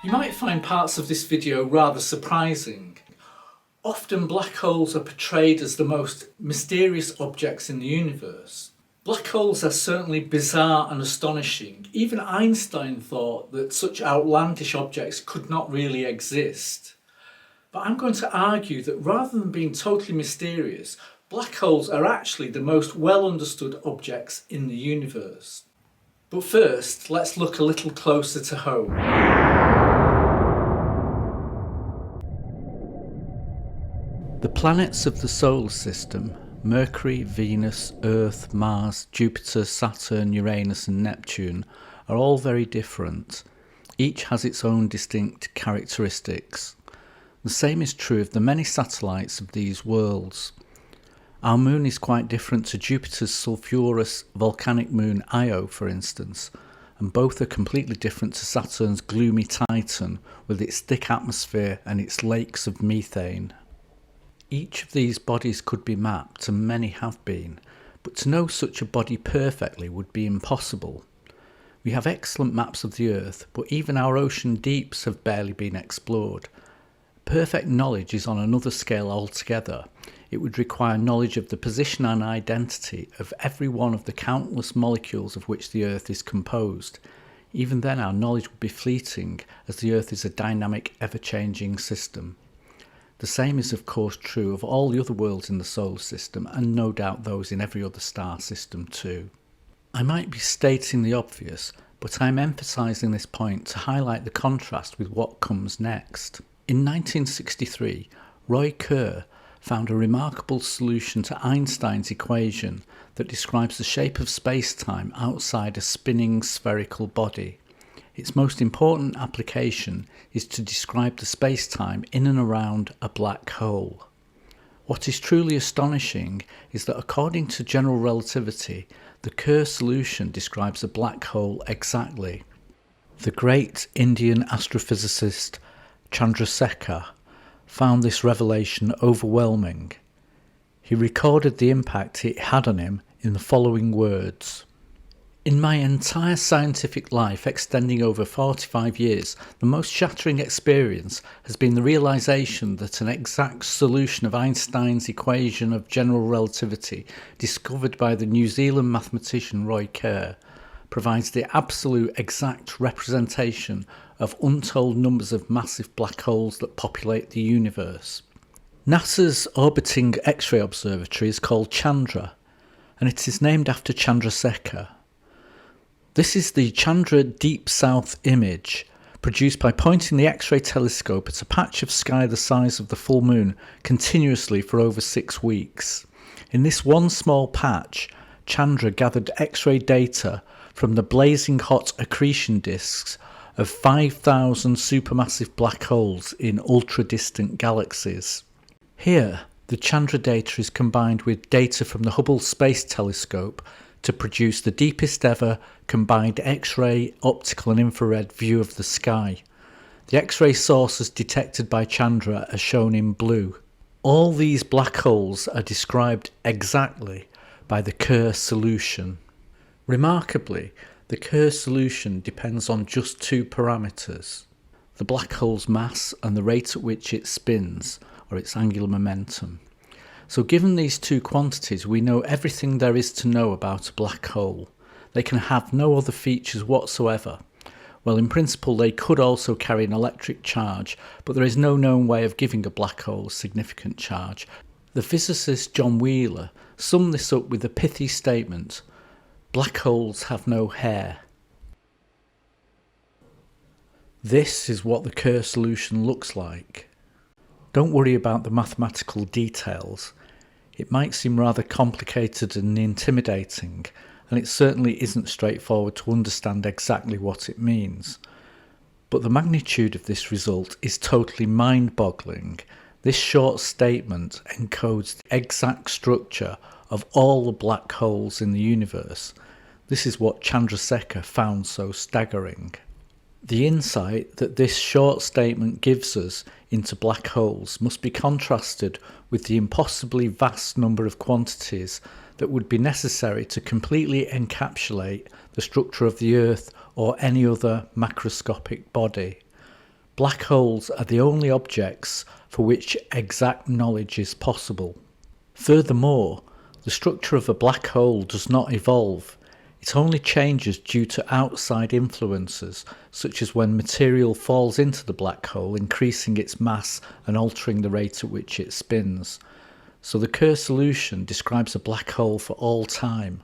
You might find parts of this video rather surprising. Often black holes are portrayed as the most mysterious objects in the universe. Black holes are certainly bizarre and astonishing. Even Einstein thought that such outlandish objects could not really exist. But I'm going to argue that rather than being totally mysterious, black holes are actually the most well understood objects in the universe. But first, let's look a little closer to home. The planets of the solar system, Mercury, Venus, Earth, Mars, Jupiter, Saturn, Uranus and Neptune, are all very different. Each has its own distinct characteristics. The same is true of the many satellites of these worlds. Our moon is quite different to Jupiter's sulphurous volcanic moon Io, for instance, and both are completely different to Saturn's gloomy Titan with its thick atmosphere and its lakes of methane. Each of these bodies could be mapped, and many have been, but to know such a body perfectly would be impossible. We have excellent maps of the Earth, but even our ocean deeps have barely been explored. Perfect knowledge is on another scale altogether. It would require knowledge of the position and identity of every one of the countless molecules of which the Earth is composed. Even then our knowledge would be fleeting, as the Earth is a dynamic, ever-changing system. The same is of course true of all the other worlds in the solar system, and no doubt those in every other star system too. I might be stating the obvious, but I'm emphasising this point to highlight the contrast with what comes next. In 1963, Roy Kerr found a remarkable solution to Einstein's equation that describes the shape of space-time outside a spinning spherical body. Its most important application is to describe the space-time in and around a black hole. What is truly astonishing is that according to general relativity, the Kerr solution describes a black hole exactly. The great Indian astrophysicist Chandrasekhar found this revelation overwhelming. He recorded the impact it had on him in the following words. In my entire scientific life, extending over 45 years, the most shattering experience has been the realisation that an exact solution of Einstein's equation of general relativity, discovered by the New Zealand mathematician Roy Kerr, provides the absolute exact representation of untold numbers of massive black holes that populate the universe. NASA's orbiting X-ray observatory is called Chandra, and it is named after Chandrasekhar. This is the Chandra Deep South image, produced by pointing the X-ray telescope at a patch of sky the size of the full moon continuously for over 6 weeks. In this one small patch, Chandra gathered X-ray data from the blazing hot accretion disks of 5,000 supermassive black holes in ultra-distant galaxies. Here, the Chandra data is combined with data from the Hubble Space Telescope to produce the deepest ever combined X-ray, optical and infrared view of the sky. The X-ray sources detected by Chandra are shown in blue. All these black holes are described exactly by the Kerr solution. Remarkably, the Kerr solution depends on just two parameters: the black hole's mass and the rate at which it spins, or its angular momentum. So given these two quantities, we know everything there is to know about a black hole. They can have no other features whatsoever. Well, in principle they could also carry an electric charge, but there is no known way of giving a black hole a significant charge. The physicist John Wheeler summed this up with a pithy statement: black holes have no hair. This is what the Kerr solution looks like. Don't worry about the mathematical details. It might seem rather complicated and intimidating, and it certainly isn't straightforward to understand exactly what it means. But the magnitude of this result is totally mind-boggling. This short statement encodes the exact structure of all the black holes in the universe. This is what Chandrasekhar found so staggering. The insight that this short statement gives us into black holes must be contrasted with the impossibly vast number of quantities that would be necessary to completely encapsulate the structure of the Earth or any other macroscopic body. Black holes are the only objects for which exact knowledge is possible. Furthermore, the structure of a black hole does not evolve. It only changes due to outside influences, such as when material falls into the black hole, increasing its mass and altering the rate at which it spins. So the Kerr solution describes a black hole for all time.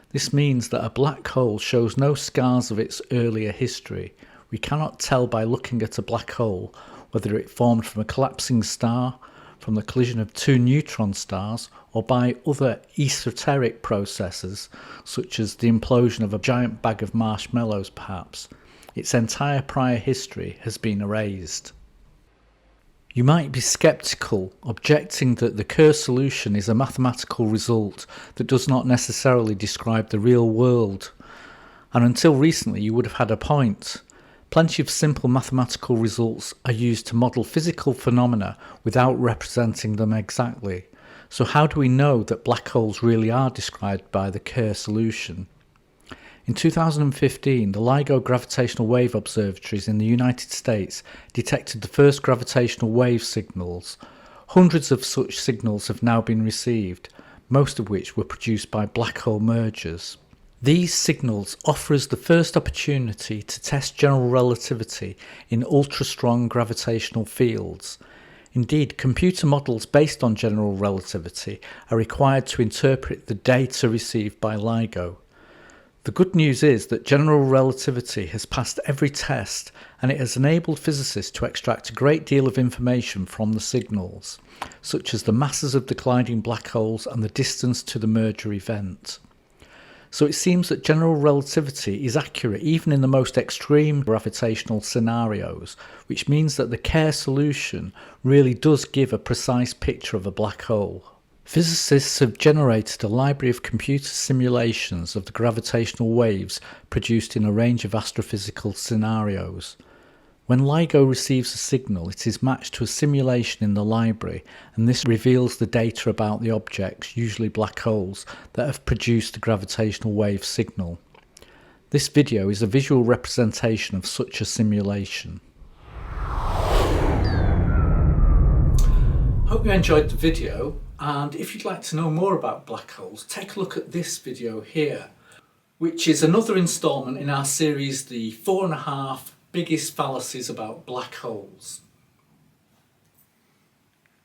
This means that a black hole shows no scars of its earlier history. We cannot tell by looking at a black hole whether it formed from a collapsing star, from the collision of two neutron stars, or by other esoteric processes such as the implosion of a giant bag of marshmallows perhaps. Its entire prior history has been erased. You might be sceptical, objecting that the Kerr solution is a mathematical result that does not necessarily describe the real world. And until recently you would have had a point. Plenty of simple mathematical results are used to model physical phenomena without representing them exactly. So how do we know that black holes really are described by the Kerr solution? In 2015, the LIGO gravitational wave observatories in the United States detected the first gravitational wave signals. Hundreds of such signals have now been received, most of which were produced by black hole mergers. These signals offer us the first opportunity to test general relativity in ultra-strong gravitational fields. Indeed, computer models based on general relativity are required to interpret the data received by LIGO. The good news is that general relativity has passed every test, and it has enabled physicists to extract a great deal of information from the signals, such as the masses of the colliding black holes and the distance to the merger event. So it seems that general relativity is accurate even in the most extreme gravitational scenarios, which means that the Kerr solution really does give a precise picture of a black hole. Physicists have generated a library of computer simulations of the gravitational waves produced in a range of astrophysical scenarios. When LIGO receives a signal, it is matched to a simulation in the library, and this reveals the data about the objects, usually black holes, that have produced the gravitational wave signal. This video is a visual representation of such a simulation. Hope you enjoyed the video, and if you'd like to know more about black holes, take a look at this video here, which is another instalment in our series, the 4.5 biggest fallacies about black holes.